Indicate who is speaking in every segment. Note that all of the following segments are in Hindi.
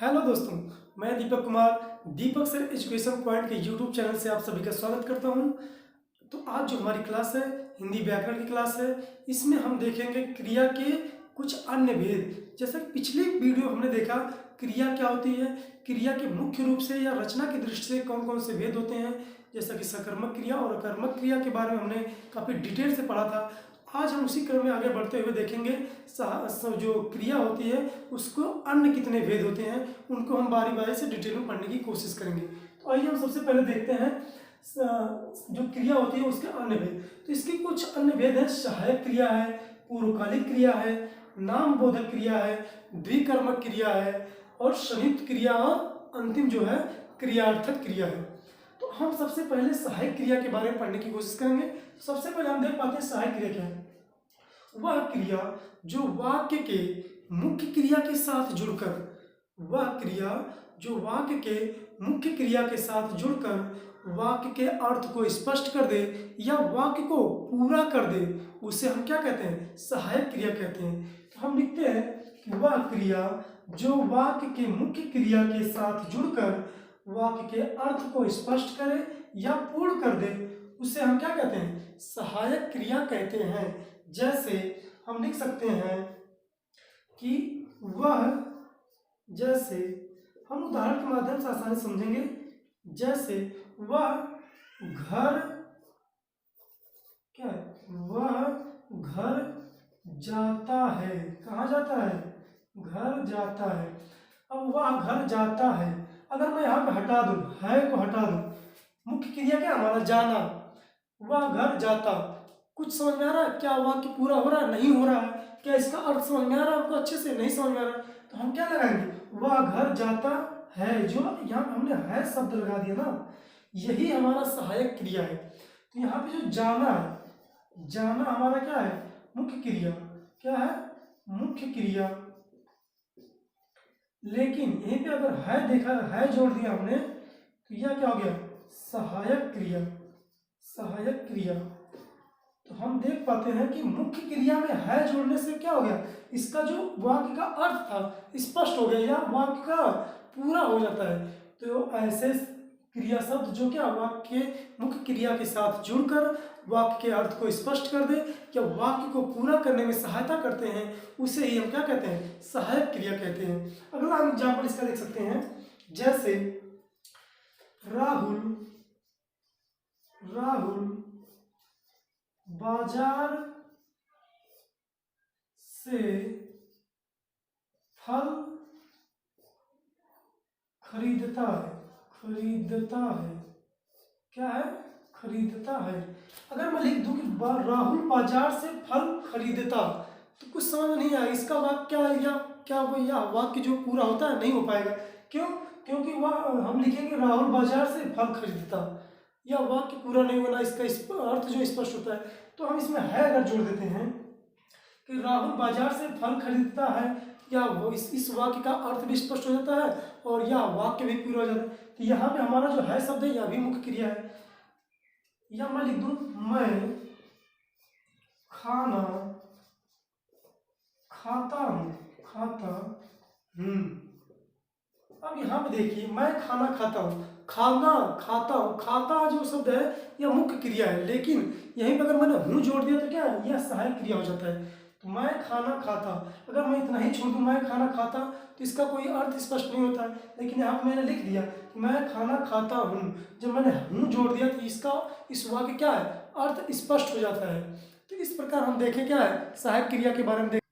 Speaker 1: हेलो दोस्तों, मैं Deepak Kumar Deepak sir education point के यूट्यूब चैनल से आप सभी का स्वागत करता हूं। तो आज जो हमारी क्लास है हिंदी व्याकरण की क्लास है, इसमें हम देखेंगे क्रिया के कुछ अन्य भेद। जैसे पिछली वीडियो हमने देखा क्रिया क्या होती है, क्रिया के मुख्य रूप से या रचना की दृष्टि से कौन कौन से भेद होते हैं, जैसा कि सकर्मक क्रिया और अकर्मक क्रिया के बारे में हमने काफ़ी डिटेल से पढ़ा था। आज हम उसी क्रम में आगे बढ़ते हुए देखेंगे जो क्रिया होती है उसको अन्य कितने भेद होते हैं, उनको हम बारी बारी से डिटेल में पढ़ने की कोशिश करेंगे। तो आइए हम सबसे पहले देखते हैं जो क्रिया होती है उसके अन्य भेद। तो इसके कुछ अन्य भेद हैं। सहायक क्रिया है, पूर्वकालिक क्रिया है, नाम बोधक क्रिया है, द्विकर्मक क्रिया है और संयुक्त क्रिया और अंतिम जो है क्रियार्थक क्रिया है। तो हम सबसे पहले सहायक क्रिया के बारे में पढ़ने की कोशिश करेंगे। तो सबसे पहले हम देख पाते हैं सहायक क्रिया क्या है। वह क्रिया जो वाक्य के मुख्य क्रिया के साथ जुड़कर वह क्रिया जो वाक्य के मुख्य क्रिया के साथ जुड़कर वाक्य के अर्थ को स्पष्ट कर दे या वाक्य को पूरा कर दे, उसे हम क्या कहते हैं? सहायक क्रिया कहते हैं। तो हम लिखते हैं कि वह क्रिया जो वाक्य के मुख्य क्रिया के साथ जुड़कर वाक्य के अर्थ को स्पष्ट करे या पूर्ण कर दे, उसे हम क्या कहते हैं? सहायक क्रिया कहते हैं। जैसे हम लिख सकते हैं कि वह, जैसे हम उदाहरण के माध्यम से आसानी समझेंगे। जैसे वह घर, क्या है? वह घर जाता है। कहाँ जाता है? घर जाता है। अब वह घर जाता है, अगर मैं यहाँ पे हटा दूं, है को हटा दूं, मुख्य क्रिया क्या हमारा? जाना। वह घर जाता, कुछ समझ में आ रहा है? क्या वाक्य पूरा हो रहा है? नहीं हो रहा है? क्या इसका अर्थ समझ में आ रहा है आपको? अच्छे से नहीं समझ में आ रहा है तो हम क्या लगाएंगे? वह घर जाता है। जो यहाँ हमने है शब्द लगा दिया ना, यही हमारा सहायक क्रिया है। तो यहाँ पे जो जाना है, जाना हमारा क्या है? मुख्य क्रिया। क्या है? मुख्य क्रिया। लेकिन यहीं पे अगर है देखा, है जोड़ दिया हमने, तो यह क्या हो गया? सहायक क्रिया। सहायक क्रिया। तो हम देख पाते हैं कि मुख्य क्रिया में है जोड़ने से क्या हो गया? इसका जो वाक्य का अर्थ था स्पष्ट हो गया या वाक्य का पूरा हो जाता है। तो ऐसे क्रिया शब्द जो क्या वाक्य के मुख्य क्रिया के साथ जुड़कर वाक्य के अर्थ को स्पष्ट कर दे या वाक्य को पूरा करने में सहायता करते हैं, उसे ही हम क्या कहते हैं? सहायक क्रिया कहते हैं। अगला हम एग्जाम्पल इसका देख सकते हैं। जैसे राहुल बाजार से फल खरीदता है। क्या है? खरीदता है। अगर मैं लिख दूं कि राहुल बाजार से फल खरीदता, तो कुछ समझ नहीं आया इसका वाक्य क्या है, या क्या वो या वाक्य जो पूरा होता है नहीं हो पाएगा। क्यों? क्योंकि वह हम लिखेंगे राहुल बाजार से फल खरीदता, या वाक्य पूरा नहीं होना, इसका अर्थ जो स्पष्ट होता है। तो हम इसमें है अगर जोड़ देते हैं कि राहुल बाजार से फल खरीदता है, या वो इस वाक्य का अर्थ भी स्पष्ट हो जाता है और यह वाक्य भी पूरा हो जाता है। तो यहाँ पे हमारा जो है शब्द है यह भी मुख्य क्रिया है। या मैं लिख दूं मैं खाना खाता हूँ। अब यहाँ पे देखिए, मैं खाना खाता हूँ, खाना खाता हूँ, खाता जो शब्द है यह मुख्य क्रिया है, लेकिन यहीं पर अगर मैंने हूँ जोड़ दिया तो क्या है? यह सहायक क्रिया हो जाता है। तो मैं खाना खाता, अगर मैं इतना ही छोड़ दूँ मैं खाना खाता, तो इसका कोई अर्थ स्पष्ट नहीं होता है। लेकिन यहाँ पर मैंने लिख दिया कि मैं खाना खाता हूँ, जब मैंने हूँ जोड़ दिया तो इसका इस वाक्य क्या है? अर्थ स्पष्ट हो जाता है। तो इस प्रकार हम देखें क्या है सहायक क्रिया के बारे में देखें।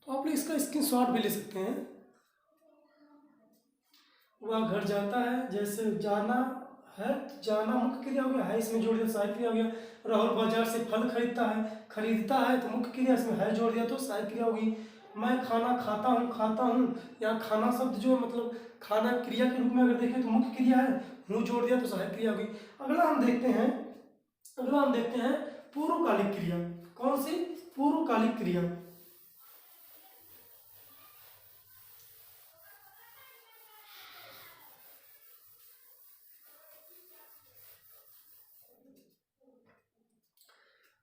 Speaker 1: तो आप लोग इसका स्क्रीनशॉट भी ले सकते हैं। वह घर जाता है, जैसे जाना है, जाना मुख्य क्रिया हो गया, है इसमें जोड़ दिया सहायक क्रिया हो गया। राहुल बाजार से फल खरीदता है तो मुख्य क्रिया, इसमें है जोड़ दिया तो सहायक क्रिया होगी। मैं खाना खाता हूँ, यहाँ खाना शब्द जो मतलब खाना क्रिया के रूप में अगर देखें तो मुख्य क्रिया है, हूँ जोड़ दिया तो सहायक क्रिया होगी। अगला हम देखते हैं पूर्वकालिक क्रिया। कौन सी? पूर्वकालिक क्रिया।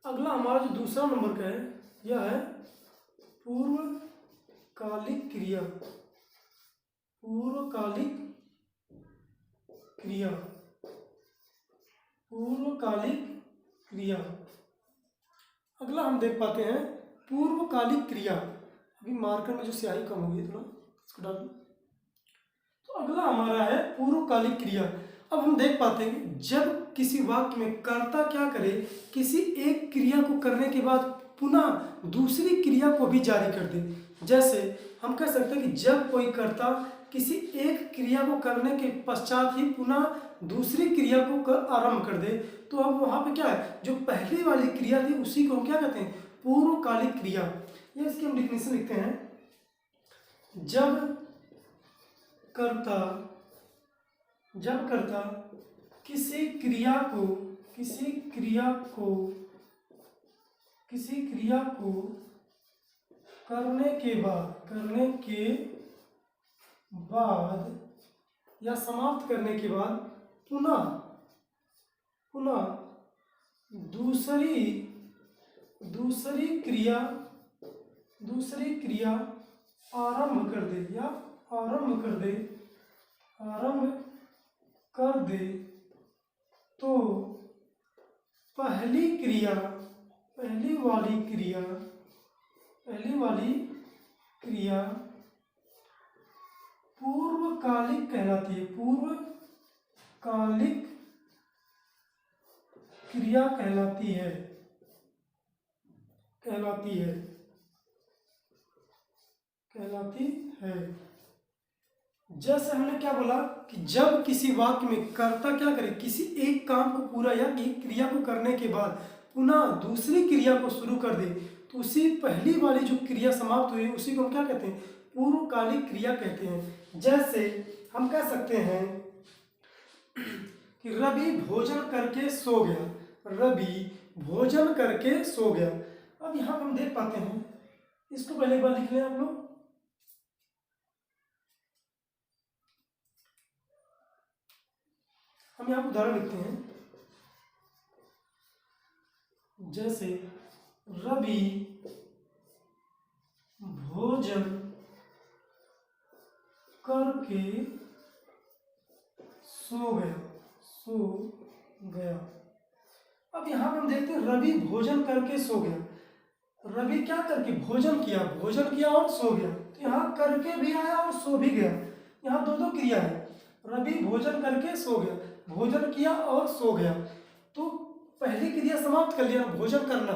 Speaker 1: अगला हमारा जो दूसरा नंबर का है यह है पूर्वकालिक क्रिया। पूर्वकालिक क्रिया, पूर्वकालिक क्रिया। अगला हम देख पाते हैं पूर्वकालिक क्रिया। अभी मार्कर में जो स्याही कम होगी थोड़ा इसको डाल। तो अगला हमारा है पूर्वकालिक क्रिया। अब हम देख पाते हैं कि जब किसी वाक्य में कर्ता क्या करे, किसी एक क्रिया को करने के बाद पुनः दूसरी क्रिया को भी जारी कर दे। जैसे हम कह सकते हैं कि जब कोई कर्ता किसी एक क्रिया को करने के पश्चात ही पुनः दूसरी क्रिया को आरंभ कर दे, तो अब वहाँ पे क्या है, जो पहली वाली क्रिया थी उसी को हम क्या कहते हैं, पूर्वकालिक क्रिया। ये इसकी हम डिफिनेशन लिखते हैं। जब कर्ता किसी क्रिया को करने के बाद या समाप्त करने के बाद पुनः दूसरी क्रिया आरंभ कर दे तो पहली वाली क्रिया पूर्वकालिक कहलाती है, पूर्वकालिक क्रिया कहलाती है। जैसे हमने क्या बोला कि जब किसी वाक्य में कर्ता क्या करे, किसी एक काम को पूरा या एक क्रिया को करने के बाद पुनः दूसरी क्रिया को शुरू कर दे, तो उसी पहली वाली जो क्रिया समाप्त हुई उसी को हम क्या कहते हैं, पूर्वकालिक क्रिया कहते हैं। जैसे हम कह सकते हैं कि रवि भोजन करके सो गया। अब यहाँ हम देख पाते हैं, इसको पहले एक बार लिख लें आप लोग। हम यहाँ उदाहरण लिखते हैं। जैसे रवि भोजन करके सो गया। अब यहाँ पे हम देखते हैं रवि भोजन करके सो गया। रवि क्या करके भोजन किया और सो गया, तो यहाँ करके भी आया और सो भी गया। यहाँ दो क्रिया है। रवि भोजन करके सो गया, भोजन किया और सो गया, तो पहली क्रिया समाप्त कर लिया, भोजन करना।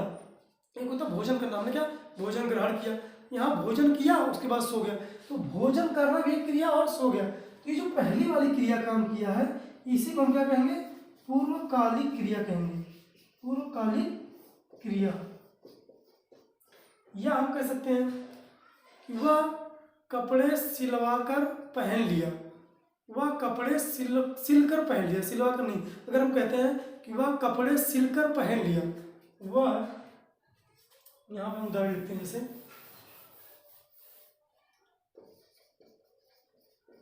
Speaker 1: एक होता भोजन करना, हमने क्या भोजन ग्रहण किया, यहाँ भोजन किया उसके बाद सो गया, तो भोजन करना भी एक क्रिया और सो गया। तो ये जो पहली वाली क्रिया काम किया है इसी को हम क्या कहेंगे, पूर्वकालिक क्रिया कहेंगे, पूर्वकालिक क्रिया। या हम कह सकते हैं कि वह कपड़े सिलवाकर पहन लिया, वह कपड़े सिलकर पहन लिया, सिलवाकर नहीं। अगर हम कहते हैं कि वह कपड़े सिलकर पहन लिया, वह, यहाँ पर हम उदाहरण लिखते हैं।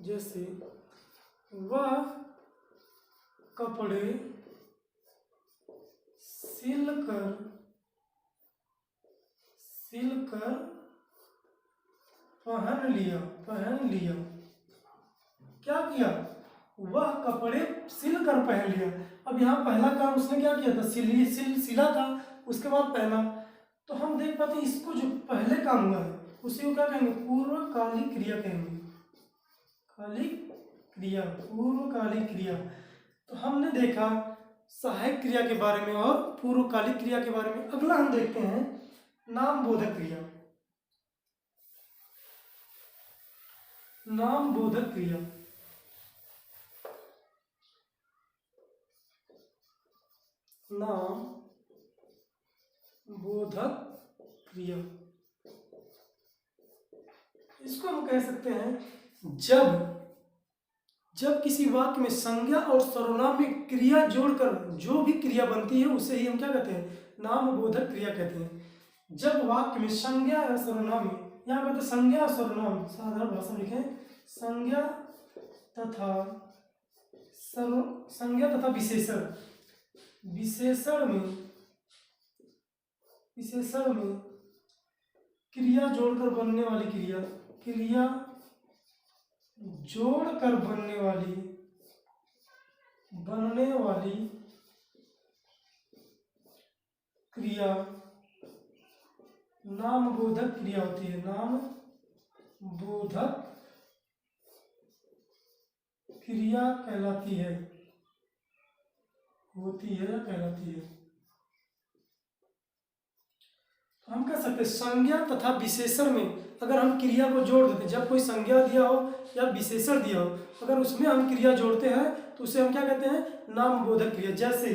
Speaker 1: जैसे वह कपड़े सिलकर पहन लिया। क्या किया, वह कपड़े सिलकर पहन लिया। अब यहाँ पहला काम उसने क्या किया था, सिला था, उसके बाद पहना। तो हम देख पाते हैं इसको जो पहले काम हुआ है उसी को क्या कहेंगे, पूर्वकालिक क्रिया कहेंगे, पूर्वकालिक क्रिया। तो हमने देखा सहायक क्रिया के बारे में और पूर्वकालिक क्रिया के बारे में। अगला हम देखते हैं नामबोधक क्रिया। नामबोधक क्रिया, इसको हम कह सकते हैं जब किसी वाक्य में संज्ञा और सर्वनाम में क्रिया जोड़कर जो भी क्रिया बनती है उसे ही हम क्या कहते हैं, नामबोधक क्रिया कहते हैं। जब वाक्य में संज्ञा या सर्वनाम में, यहाँ पर तो संज्ञा और सर्वनाम साधारण भाषा में लिखें, संज्ञा तथा विशेषण में क्रिया जोड़कर बनने वाली क्रिया जोड़कर बनने वाली क्रिया नामबोधक क्रिया होती है। नामबोधक क्रिया कहलाती है, होती है या कहलाती है। तो हम कह सकते हैं संज्ञा तथा विशेषण में अगर हम क्रिया को जोड़ देते हैं, जब कोई संज्ञा दिया हो या विशेषण दिया हो, अगर उसमें हम क्रिया जोड़ते हैं तो उसे हम क्या कहते हैं, नामबोधक क्रिया। जैसे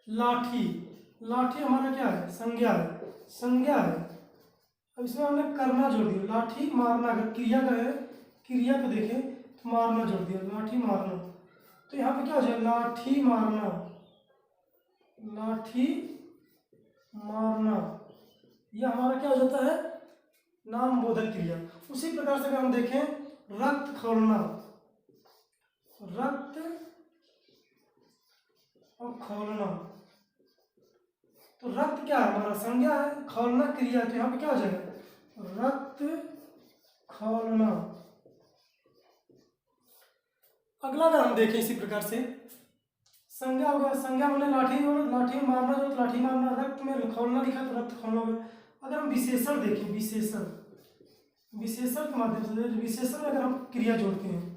Speaker 1: लाठी, लाठी हमारा क्या है, संज्ञा है, संज्ञा है। अब इसमें हमने करना जोड़ दिया, लाठी मारना, अगर क्रिया का है, क्रिया को देखें तो मारना जोड़ दिया, लाठी मारना। तो यहाँ पे क्या हो जाए, लाठी मारना, लाठी मारना, यह हमारा क्या हो जाता है, नामबोधक क्रिया। उसी प्रकार से अगर हम देखें रक्त खौलना, रक्त और खौलना, तो रक्त क्या है हमारा, संज्ञा है, खौलना क्रिया है, तो यहाँ पे क्या हो जाएगा, रक्त खौलना। अगला अगर हम देखें इसी प्रकार से संज्ञा होगा, संज्ञा मैंने लाठी और लाठी मारना, जो लाठी मारना, रक्त में खौलना लिखा तो रक्त खौलना होगा। अगर हम विशेषण देखें, विशेषण के माध्यम से, विशेषण में अगर हम क्रिया जोड़ते हैं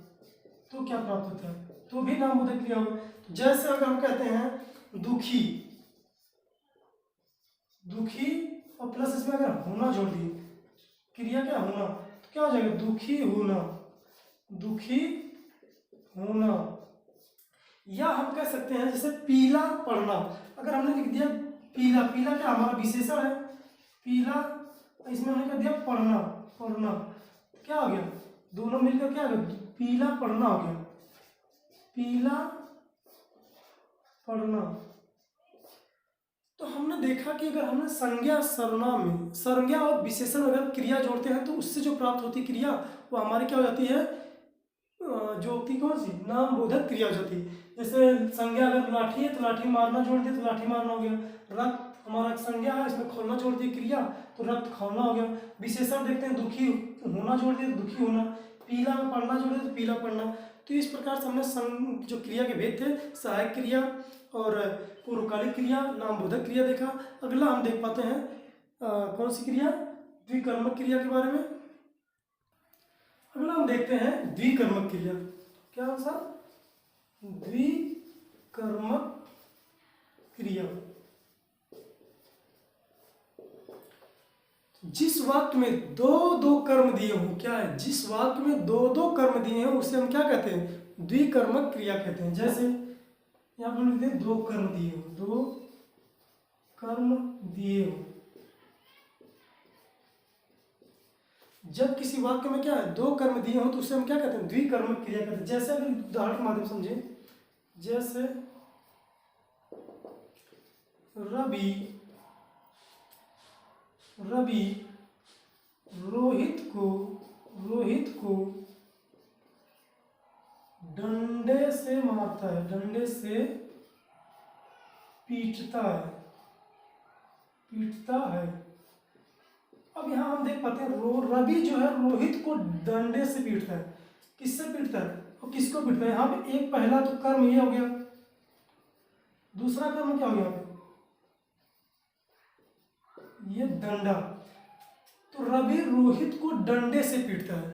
Speaker 1: तो क्या प्राप्त होता है, तो भी नामबोधक क्रिया होगा। तो जैसे अगर हम कहते हैं दुखी, दुखी और प्लस इसमें अगर होना जोड़ दिए, क्रिया क्या होना, तो क्या हो जाएगा, दुखी होना, दुखी होना। या हम कह सकते हैं जैसे पीला पड़ना, अगर हमने लिख दिया पीला, पीला क्या हमारा विशेषण है, पीला, इसमें हमने कह दिया पढ़ना, पढ़ना, क्या हो गया, दोनों मिलकर क्या हो गया, पीला पढ़ना हो गया, पीला पढ़ना। तो हमने देखा कि अगर हमने संज्ञा सर्वनाम में संज्ञा और विशेषण अगर क्रिया जोड़ते हैं तो उससे जो प्राप्त होती क्रिया वो हमारी क्या हो जाती है, जो होती कौन सी, नामबोधक क्रिया हो जाती है। जैसे संज्ञा अगर लाठी है तो लाठी मारना जोड़ दिया तो लाठी मारना हो गया, रक्त हमारा संज्ञा है, इसमें खोलना जोड़ दिया क्रिया तो रक्त खोलना हो गया। विशेषण देखते हैं दुखी होना जोड़ दिया तो दुखी होना, पीला में पढ़ना जोड़ दिया तो पीला पढ़ना। तो इस प्रकार से हमने जो क्रिया के भेद थे, सहायक क्रिया और पूर्वकालिक क्रिया, नामबोधक क्रिया देखा। अगला हम देख पाते हैं कौन सी क्रिया, द्विकर्मक क्रिया के बारे में। अगला हम देखते हैं द्विकर्मक क्रिया, क्या आंसर, द्विकर्मक क्रिया। जिस वाक्य में दो दो कर्म दिए हों, क्या है, जिस वाक्य में दो दो कर्म दिए हों उसे हम क्या कहते हैं, द्विकर्मक क्रिया कहते हैं। जैसे यहाँ पर लिखते हैं दो कर्म दिए हों, दो कर्म दिए हों। जब किसी वाक्य में क्या है, दो कर्म दिए हों तो उसे हम क्या कहते हैं, द्विकर्मक क्रिया कहते हैं। जैसे अगर उदाहरण के माध्यम समझें, जैसे रवि रोहित को डंडे से मारता है, डंडे से पीटता है। अब यहाँ हम देख पाते हैं रवि जो है रोहित को डंडे से पीटता है, किससे पीटता है और किसको पीटता है। यहाँ पे एक पहला तो कर्म ये हो गया, दूसरा कर्म क्या हो गया यहाँ पे, ये डंडा। तो रवि रोहित को डंडे से पीटता है।